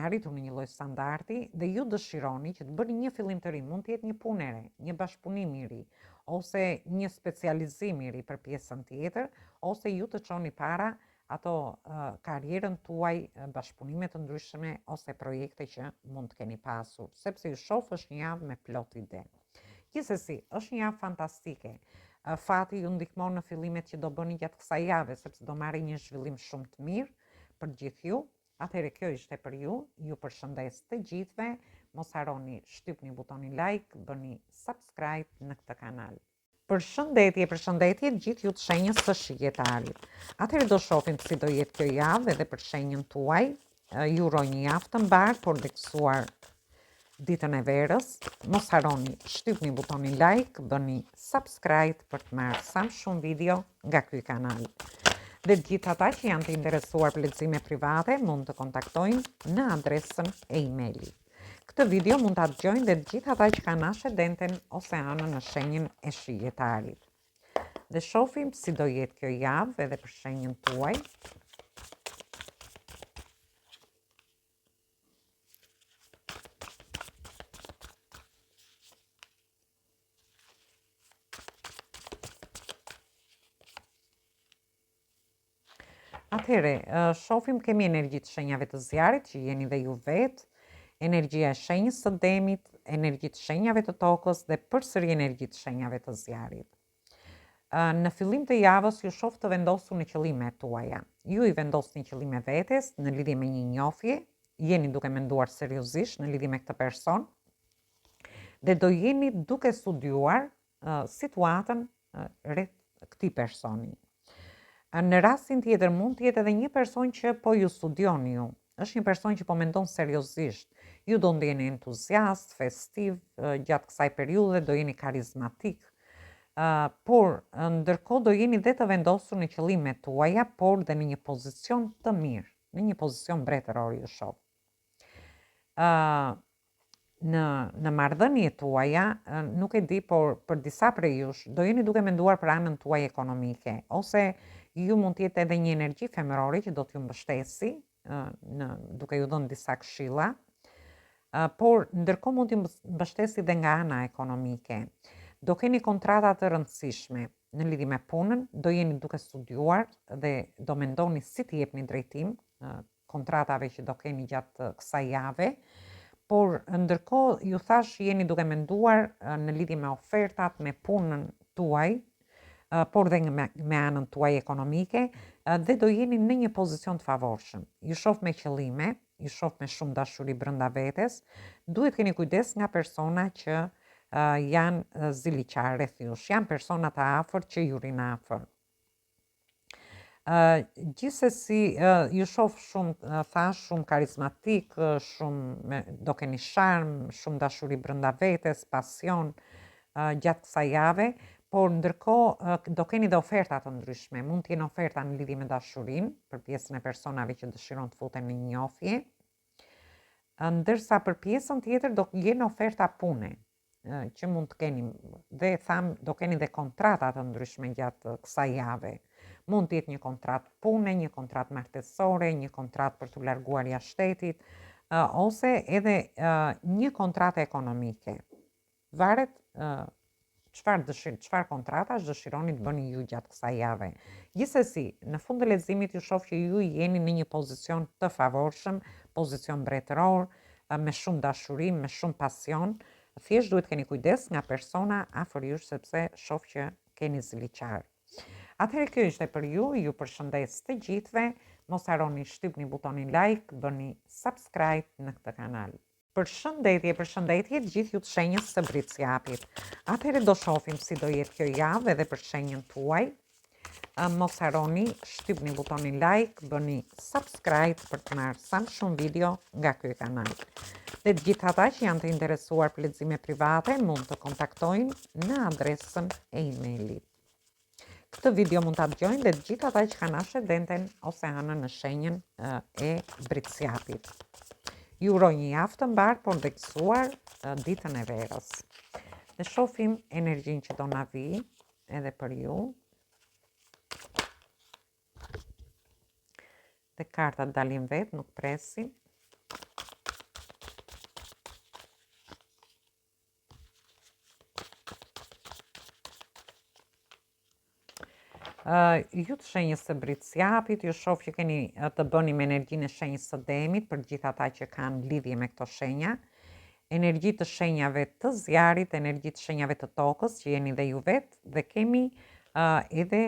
arritur në një lloj standardi dhe ju dëshironi që të bëni një fillim të ri, mund të jetë një punë e re, një bashkëpunim i ri, ose një specializim i ri për pjesën tjetër, ose ju të çoni para ato karrierën tuaj, bashkëpunime të ndryshme ose projekte që mund të keni pasur, sepse ju shoh është një javë me plot ide. Gjithsesi, është një javë fantastike. Fati ju ndihmon në fillimet që do bëni gjatë kësaj jave, sepse do marrë një zhvillim shumë të mirë për gjithë ju. Atëherë kjo ishte për ju. Ju përshëndes të gjithëve. Mos harroni shtypni butonin like, bëni subscribe në këtë kanal. Përshëndetje të gjithë ju të shenjës së shijetarit. Atëherë do shohim si do jetë kjo javë edhe për shenjën tuaj. Ju uroj një javë të mbarë, por deksuar ditën e verës. Mos harroni shtypni butonin like, bëni subscribe për të marrë sa më shumë video nga ky kanal. Dhe gjithë ata që janë të interesuar për lexime private mund të kontaktojnë në adresën e emaili. Këtë video mund ta dëgjojnë dhe gjithë ata që kanë ascendenten ose anën në shenjën e shijetarit. Dhe shohim si do jetë kjo javë edhe për shenjën tuaj. Atëherë, shohim kemi energji të shenjave të zjarit që jeni dhe ju vetë, energjia e shenjës së demit, energji të shenjave të tokës dhe përsëri energji të shenjave të zjarit. Në fillim të javës ju shoh të vendosur në qëllime tuaja. Ju i vendosni qëllime vetes në lidhje me një njohje, jeni duke menduar seriozisht në lidhje me këtë person dhe do jeni duke studiuar situatën rreth këtij personi. Në rastin tjetër mund të jetë edhe një person që po ju studion ju. Është një person që po mendon seriozisht. Ju do ndjeni entuziast, festiv gjatë kësaj periudhe, do jeni karizmatik. Por ndërkohë do jeni dhe të vendosur në qëllimet tuaja, por dhe në një pozicion të mirë, në një pozicion mbretëror ju shoh. Në marrëdhëniet tuaja, nuk e di, por për disa prej jush do jeni duke menduar për anën tuaj ekonomike, ose ju mund të jetë edhe një energji femërore që do t'ju mbështesi, duke ju dhënë disa këshilla, por ndërkohë mund t'ju mbështesi dhe nga ana ekonomike. Do keni kontrata të rëndësishme në lidhje me punën, do jeni duke studiuar dhe do mendoni si t'i jepni drejtim kontratave që do keni gjatë kësaj jave, por ndërkohë ju thash jeni duke menduar në lidhje me ofertat, me punën tuaj, por dhe me anën tuaj ekonomike, dhe do jeni në një pozicion të favorshëm. Ju shoh me qëllime, ju shoh me shumë dashuri brenda vetes, duhet keni kujdes nga persona që janë ziliqar rreth jush, janë persona të afërt që ju rinë afër. Gjithsesi ju shoh shumë karizmatik, do keni sharm, shumë dashuri brenda vetes, pasion gjatë kësaj jave, por ndërkohë do keni dhe oferta të ndryshme. Mund të jenë oferta në lidhje me dashurinë për pjesën e personave që dëshiron të futen në një njohje, ndërsa për pjesën tjetër do jenë oferta pune që mund të keni dhe do keni dhe kontrata të ndryshme gjatë kësaj jave. Mund të jetë një kontratë pune, një kontratë martesore, një kontratë për t'u larguar jashtë shtetit, ose edhe një kontratë ekonomike. Varet çfarë kontratash dëshironi të bëni ju gjatë kësaj jave. Gjithsesi, në fund të leximit ju shoh që ju jeni në një pozicion të favorshëm, pozicion mbretëror, me shumë dashuri, me shumë pasion. Thjesht duhet keni kujdes nga persona afër jush sepse shoh që keni ziliqar. Atëherë kjo ishte për ju përshëndes të gjithëve, mos harroni shtypni butonin like, bëni subscribe në këtë kanal. Përshëndetje të gjithë ju të shenjës së Briciapit. Atëherë do shohim si do jetë kjo javë edhe për shenjën tuaj. Mos harroni shtypni butonin like, bëni subscribe për të marrë sa më shumë video nga ky kanal. Dhe të gjithë ata që janë të interesuar për lexime private mund të kontaktojnë në adresën e emailit. Këtë video mund ta dëgjojnë dhe të gjithë ata që kanë ascendenten ose anën në shenjën e Briciapit. Ju uroj një javë të mbarë, por ndërsuar ditën e verës. Dhe shohim energjinë që do na vi edhe për ju. Dhe kartat dalin vetë, nuk presim. Ju të shenjës së britsjapit, ju shoh që keni të bëni me energjinë e shenjës së demit për gjithë ata që kanë lidhje me këto shenja, energji të shenjave të zjarit, energji të shenjave të tokës që jeni dhe ju vetë, dhe kemi edhe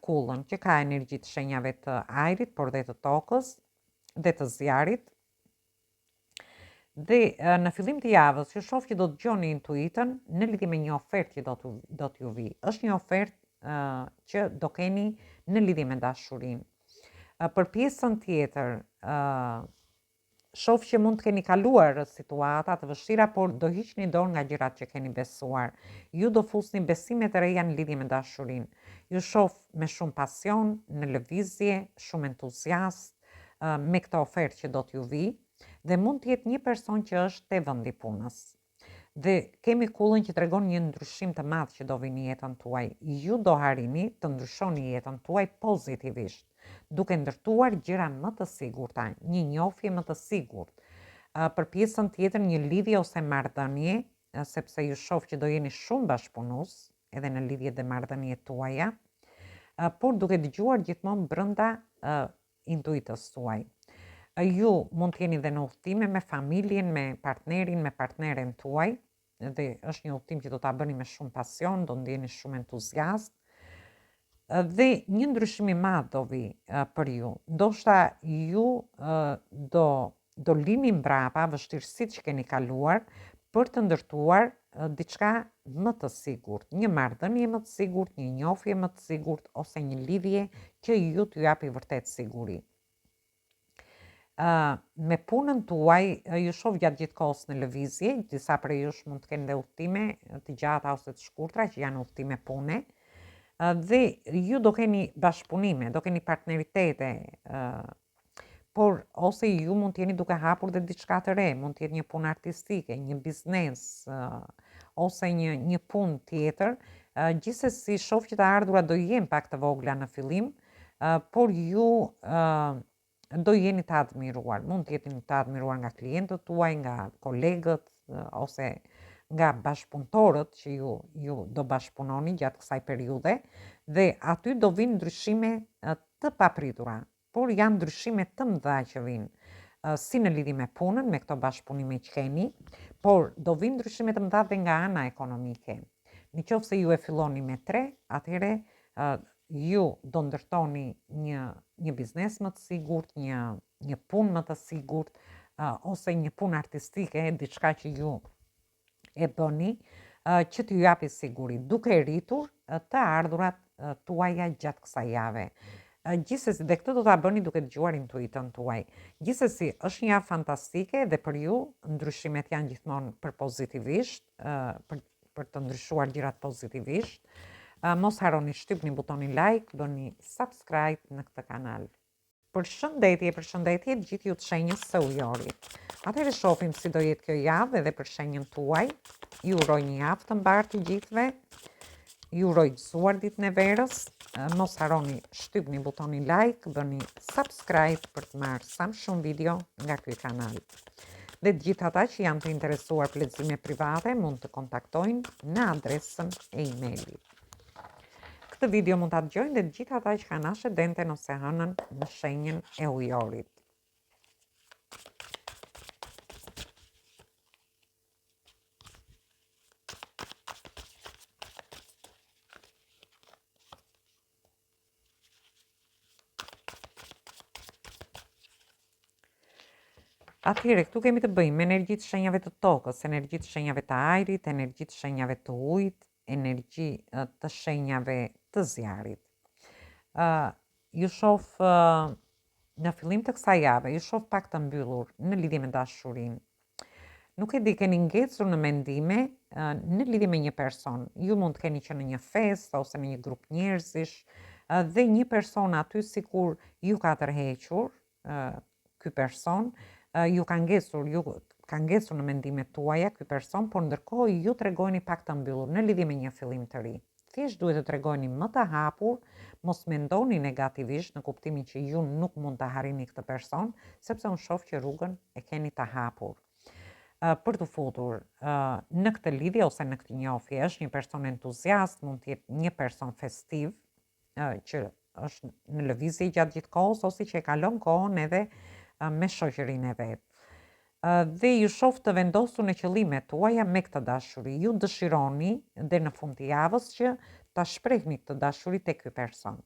kullën që ka energji të shenjave të ajrit, por dhe të tokës dhe të zjarit. Dhe në fillim të javës, ju shoh që do të gjoni intuitën në lidhje me një ofertë që do t'ju vi. Është një ofertë që do keni në lidhje me dashurinë. Për pjesën tjetër, shoh që mund të keni kaluar situata të vështira, por do hiqni dorë nga gjërat që keni besuar. Ju do fusni besime të reja në lidhje me dashurinë. Ju shoh me shumë pasion, në lëvizje, shumë entuziast me këtë ofertë që do t'ju vi, dhe mund të jetë një person që është te vendi punës. Dhe kemi kullën që tregon një ndryshim të madh që do vi në jetën tuaj. Ju do harini të ndryshoni jetën tuaj pozitivisht, duke ndërtuar gjëra më të sigurta, një njohje më të sigurt. Për pjesën tjetër, një lidhje ose marrëdhënie, sepse ju shoh që do jeni shumë bashkëpunues edhe në lidhjet dhe marrëdhëniet tuaja, por duke dëgjuar gjithmonë brenda intuitës tuaj. Ju mund të jeni dhe në udhëtime me familjen, me partnerin, me partneren tuaj, dhe është një udhëtim që do ta bëni me shumë pasion, do ndjeni shumë entuziast, dhe një ndryshim i madh do vi për ju. Ndoshta ju do lini mbrapa vështirësitë që keni kaluar për të ndërtuar diçka më të sigurt, një marrëdhënie më të sigurt, një njohje më të sigurt, ose një lidhje që ju t'ju japi vërtet siguri. Me punën tuaj, ju shoh gjatë gjithë kohës në lëvizje, disa prej jush mund të kenë dhe udhëtime të gjata ose të shkurtra që janë udhëtime pune, dhe ju do keni bashkëpunime, do keni partneritete, por ose ju mund të jeni duke hapur dhe diçka të re, mund të jetë një punë artistike, një biznes, ose një punë tjetër. Gjithsesi shoh që të ardhurat do jenë pak të vogla në fillim, por ju do jeni të admiruar. Mund të jeni të admiruar nga klientët tuaj, nga kolegët, ose nga bashkëpunëtorët që ju do bashkëpunoni gjatë kësaj periudhe, dhe aty do vinë ndryshime të papritura, por janë ndryshime të mëdha që vinë, si në lidhje me punën, me këto bashkëpunime që keni, por do vinë ndryshime të mëdha dhe nga ana ekonomike. Në qoftë se ju e filloni me 3, atëherë ju do ndërtoni një biznes më të sigurt, një punë më të sigurt, ose një punë artistike, diçka që ju e bëni, që t'ju japi siguri, duke rritur të ardhurat tuaja gjatë kësaj jave. Gjithsesi, dhe këtë do ta bëni duke dëgjuar intuitën tuaj. Gjithsesi, është një javë fantastike dhe për ju ndryshimet janë gjithmonë për pozitivisht, për të ndryshuar gjërat pozitivisht. Mos harroni shtypni butonin like, bëni subscribe në këtë kanal. Përshëndetje gjithë ju të shenjës së Ujorit. Atëherë shohim si do jetë kjo javë edhe për shenjën tuaj. Ju uroj një javë të mbarë të gjithëve. Ju uroj gëzuar ditën e verës. Mos harroni shtypni butonin like, bëni subscribe për të marrë sa më shumë video nga ky kanal. Dhe të gjithë ata që janë të interesuar për lexime private mund të kontaktojnë në adresën e emailit. Këtë video mund ta dëgjojnë dhe të gjithë ata që kanë ascendenten ose hënën në shenjën e Ujorit. Atëherë, këtu kemi të bëjmë me energji të shenjave të tokës, energji të shenjave të ajrit, energji të shenjave të ujit, energji të shenjave të zjarit. Ju shoh në fillim të kësaj jave, ju shoh pak të mbyllur në lidhje me dashurinë. Nuk e di, keni ngecur në mendime në lidhje me një person. Ju mund të keni qenë në një festë ose në një grup njerëzish, dhe një person aty sikur ju ka tërhequr, ky person, ju ka ngecur në mendimet tuaja ky person, por ndërkohë ju tregojeni pak të mbyllur në lidhje me një fillim të ri. Thjesht duhet të tregoni më të hapur, mos mendoni negativisht në kuptimin që ju nuk mund të harrini këtë person, sepse unë shoh që rrugën e keni të hapur. Për të futur në këtë lidhje ose në këtë njohje, është një person entuziast, mund të jetë një person festiv, që është në lëvizje gjatë gjithë kohës, ose që e kalon kohën edhe me shoqërinë e vet. Dhe ju shoh të vendosur në qëllimet tuaja me këtë dashuri. Ju dëshironi dhe në fund të javës që ta shprehni këtë dashuri tek ky person.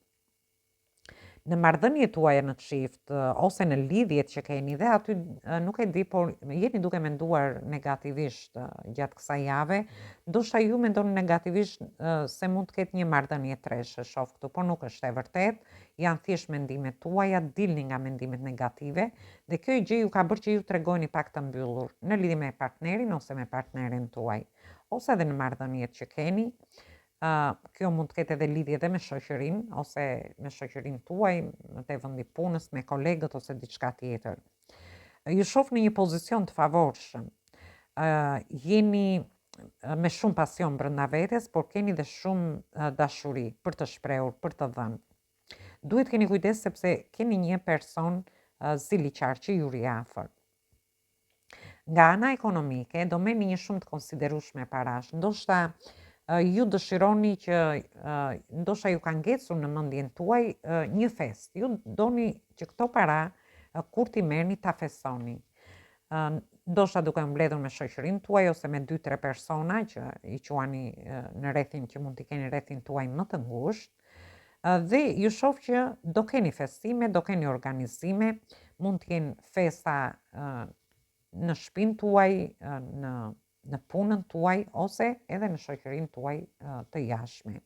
Në marrëdhëniet tuaja në çift ose në lidhjet që keni dhe aty nuk e di, por jeni duke menduar negativisht gjatë kësaj jave, ndoshta ju mendoni negativisht se mund të ketë një marrëdhënie treshe, shoh këtu, por nuk është e vërtet, janë thjesht mendimet tuaja, dilni nga mendimet negative dhe kjo gjë ju ka bërë që ju tregoni pak të mbyllur në lidhje me partnerin ose me partneren tuaj, ose edhe në marrëdhëniet që keni. Kjo mund të ketë edhe lidhje edhe me shoqërinë ose me shoqërinë tuaj, te vendi punës, me kolegët ose diçka tjetër. Ju shoh në një pozicion të favorshëm. Jeni me shumë pasion brenda vetes, por keni dhe shumë dashuri për të shprehur, për të dhënë. Duhet keni kujdes sepse keni një person ziliqar që ju ri afër. Nga ana ekonomike do merrni një shumë të konsiderueshme parash, ndoshta ju dëshironi që ndoshta ju ka ngecur në mendjen tuaj një fest. Ju doni që këto para kur t'i merrni ta festoni. Ndoshta duke mbledhur me shoqërinë tuaj ose me 2-3 persona që i quani në rrethin që mund t'i keni rrethin tuaj më të ngushtë. Dhe ju shoh që do keni festime, do keni organizime, mund t'jenë festa në shtëpinë tuaj, në punën tuaj ose edhe në shoqërinë tuaj të jashtme.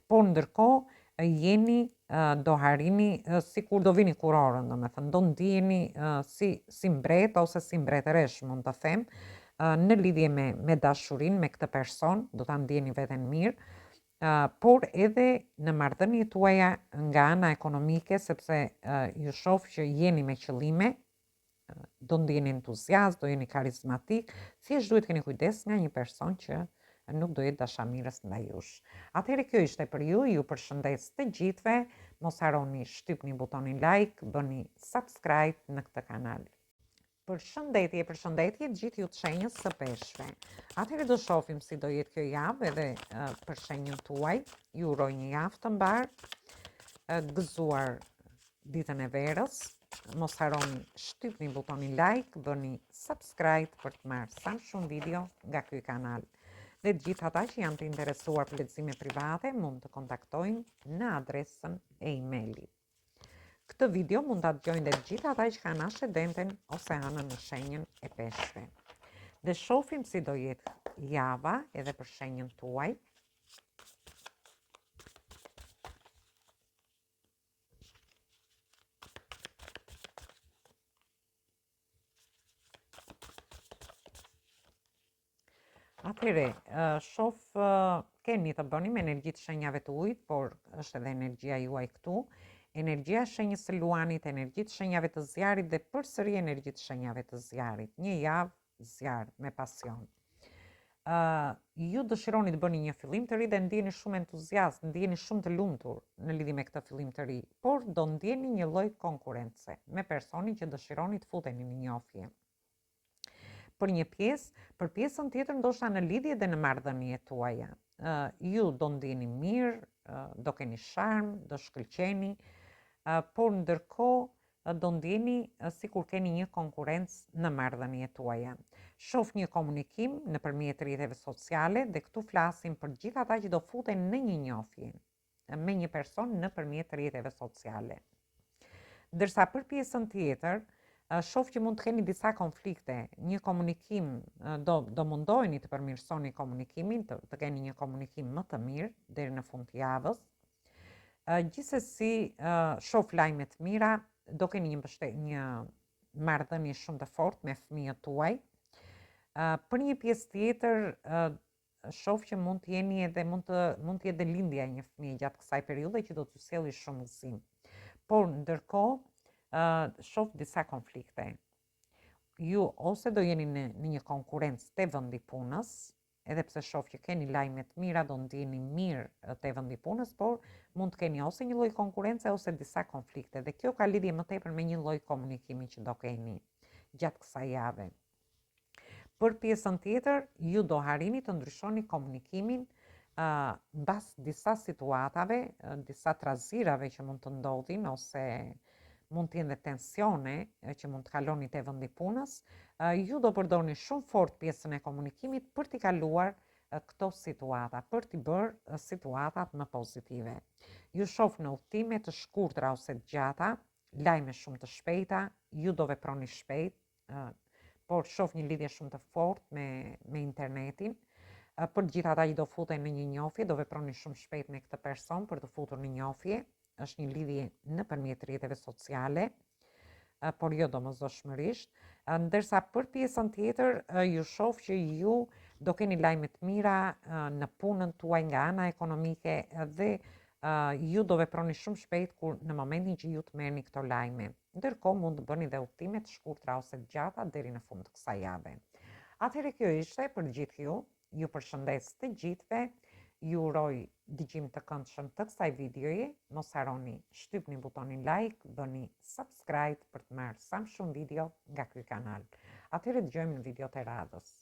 Por ndërkohë jeni do harini sikur do vini kurorën, domethënë do ndiheni si mbret ose si mbretëresh, mund të them, në lidhje me dashurinë me këtë person, do ta ndjeni veten mirë, por edhe në marrëdhëniet tuaja nga ana ekonomike, sepse ju shoh që jeni me qëllime, do ndjeni entuziazm, do jeni karizmatik, thjesht duhet keni kujdes nga një person që nuk do jetë dashamirës ndaj jush. Atëherë kjo ishte për ju përshëndes të gjithëve, mos harroni shtypni butonin like, bëni subscribe në këtë kanal. Përshëndetje të gjithë ju të shenjës së peshqve. Atëherë do shohim si do jetë kjo javë edhe për shenjën tuaj. Ju uroj një javë të mbarë, gëzuar ditën e verës. Mos harroni shtypni butonin like, bëni subscribe për të marrë sa më shumë video nga ky kanal. Dhe të gjithë ata që janë të interesuar për lexime private mund të kontaktojnë në adresën e emailit. Këtë video mund ta dëgjojnë dhe të gjithë ata që kanë ascendenten ose anën në shenjën e peshqve. Dhe shohim si do jetë java edhe për shenjën tuaj. Atëre, shoh keni të bëni me energji të shenjave të ujit, por është edhe energjia juaj këtu, energjia shenjës së luanit, energji të shenjave të zjarit dhe përsëri energji të shenjave të zjarit. Një javë zjarr me pasion. Ju dëshironi të bëni një fillim të ri dhe ndjeni shumë entuziazm, ndjeni shumë të lumtur në lidhje me këtë fillim të ri, por do ndjeni një lloj konkurrence me personin që dëshironi të futeni në njohje. Për një pjesë, për pjesën tjetër ndoshta në lidhje dhe në marrëdhëniet tuaja. Ju do ndjeni mirë, do keni sharm, do shkëlqeni, por ndërkohë do ndjeni sikur keni një konkurrencë në marrëdhëniet tuaja. Shoh një komunikim nëpërmjet rrjeteve sociale dhe këtu flasim për gjithë ata që do futen në një njohje me një person nëpërmjet rrjeteve sociale. Ndërsa për pjesën tjetër, shoh që mund të keni disa konflikte, një komunikim, do mundoheni të përmirësoni komunikimin, të keni një komunikim më të mirë deri në fund të javës. Gjithsesi, shoh lajme të mira, do keni një marrëdhënie shumë të fortë me fëmijët tuaj. Për një pjesë tjetër, shoh që mund të jeni edhe mund të jetë lindja e një fëmije gjatë kësaj periudhe që do t'ju sjellë shumë gëzim. Por ndërkohë shoh disa konflikte. Ju ose do jeni në një konkurrencë te vendi punës, edhe pse shoh që keni lajme të mira, do ndjeni mirë te vendi punës, por mund të keni ose një lloj konkurrence ose disa konflikte. Dhe kjo ka lidhje më tepër me një lloj komunikimi që do keni gjatë kësaj jave. Për pjesën tjetër, ju do harrini të ndryshoni komunikimin Mbas disa situatave, disa trazirave që mund të ndodhin ose mund të jenë dhe tensione që mund të kaloni te vendi punës, ju do përdorni shumë fort pjesën e komunikimit për t'i kaluar këto situata, për t'i bërë situatat më pozitive. Ju shoh në udhëtime të shkurtra ose të gjata, lajme shumë të shpejta, ju do veproni shpejt, por shoh një lidhje shumë të fortë me internetin. Për gjithë ata që do futen në një njohje, do veproni shumë shpejt me këtë person për të futur në njohje. Është një lidhje nëpërmjet rrjeteve sociale, por jo domosdoshmërisht. Ndërsa për pjesën tjetër, ju shoh që ju do keni lajme të mira në punën tuaj nga ana ekonomike dhe ju do veproni shumë shpejt kur në momentin që ju të merrni këto lajme. Ndërkohë mund të bëni dhe udhëtime të shkurtra ose të gjata deri në fund të kësaj jave. Atëherë kjo ishte për gjithë ju. Ju përshëndes të gjithëve, ju uroj dëgjim të këndshëm të kësaj videoje, mos harroni shtypni butonin like, bëni subscribe për të marrë sa më shumë video nga ky kanal. Atëherë dëgjojmë në videot e radhës.